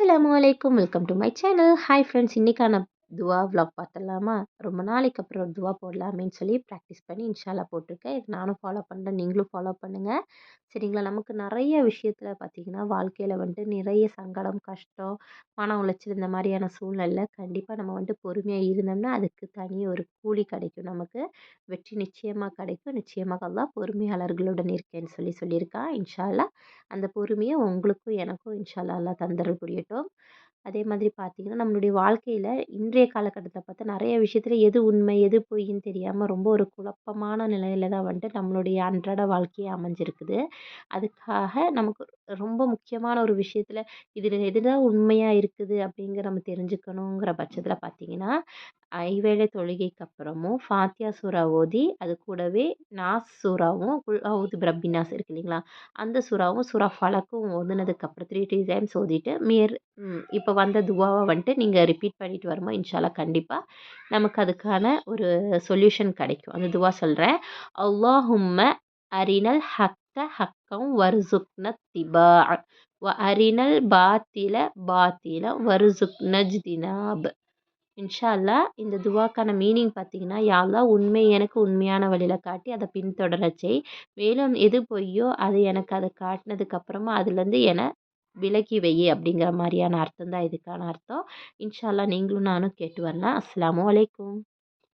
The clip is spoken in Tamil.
அஸ்ஸலாமு அலைக்கும். Welcome to my channel. Hi friends. இன்னைக்கான துவா விலாக் பார்த்துடலாமா? ரொம்ப நாளைக்கு அப்புறம் ஒரு துவா போடலாமேன்னு சொல்லி ப்ராக்டிஸ் பண்ணி இன்ஷால்லா போட்டிருக்கேன். இது நானும் ஃபாலோ பண்ணுறேன். நீங்களும் ஃபாலோ பண்ணுங்க. சரிங்களா? நமக்கு நெறைய விஷயத்துல பார்த்தீங்கன்னா, வாழ்க்கையில வந்துட்டு நிறைய சங்கடம், கஷ்டம், மன உளைச்சல் இந்த மாதிரியான சூழ்நிலையில கண்டிப்பா நம்ம வந்துட்டு பொறுமையா இருந்தோம்னா, அதுக்கு தனி ஒரு கூலி கிடைக்கும் நமக்கு. வெற்றி நிச்சயமா கிடைக்கும். நிச்சயமாக அல்லாஹ் பொறுமையாளர்களுடன் இருக்கேன்னு சொல்லியிருக்கான். இன்ஷா அல்லாஹ் அந்த பொறுமைய உங்களுக்கும் எனக்கும் இன்ஷா அல்லாஹ் அல்லாஹ் தந்தருள் புரியட்டும். அதே மாதிரி பார்த்தீங்கன்னா, நம்மளுடைய வாழ்க்கையில இன்றைய காலகட்டத்தில பார்த்தா நெறைய விஷயத்துல எது உண்மை, எது பொய்ன்னு தெரியாம ரொம்ப ஒரு குழப்பமான நிலையில தான் வந்துட்டு நம்மளுடைய அன்றாட வாழ்க்கையே அமைஞ்சிருக்குது. அதுக்காக நமக்கு ரொம்ப முக்கியமான ஒரு விஷயத்துல இதுல எதுதான் உண்மையா இருக்குது அப்படிங்கிற நம்ம தெரிஞ்சுக்கணுங்கிற பட்சத்துல பார்த்தீங்கன்னா, ஐவேளை தொழுகைக்கு அப்புறமும் ஃபாத்தியா சூரா ஓதி, அது கூடவே நாஸ் சூராவும், குல் அவுது பிரப்பினாஸ் இருக்கு இல்லைங்களா? அந்த சூறாவும், சூரா ஃபலக்கும் ஓதுனதுக்கப்புறம் 3 டைம்ஸ் ஓதிட்டு, இப்ப வந்த துவாவ வந்துட்டு நீங்க ரிப்பீட் பண்ணிட்டு வரும்போது, இன்ஷா அல்லாஹ் கண்டிப்பா நமக்கு அதுக்கான ஒரு சொல்யூஷன் கிடைக்கும். அந்த துவா சொல்றேன். அல்லாஹும்ம அரினல் ஹக்க ஹக்கம் வர்சுக்ன திபாஅ வ அரினல் பாத்தில பாத்தில வர்சுக்னஜ்தினாப். இன்ஷா அல்லாஹ் இந்த துவாக்கான மீனிங் பார்த்தீங்கன்னா, யா அல்லாஹ் உண்மை எனக்கு உண்மையான வழியில காட்டி அத பின்தொடரச் செய். மேலும் எது பொய்யோ அது எனக்கு அத காட்டுனதுக்கு அப்புறமா அதுலேருந்து விலக்கி வையி அப்படிங்கிற மாரியான அர்த்தம் தான் இதுக்கான அர்த்தம். இன்ஷா அல்லாஹ் நீங்களும் நானும் கேட்டு வரலாம். அஸ்ஸலாமு அலைக்கும்.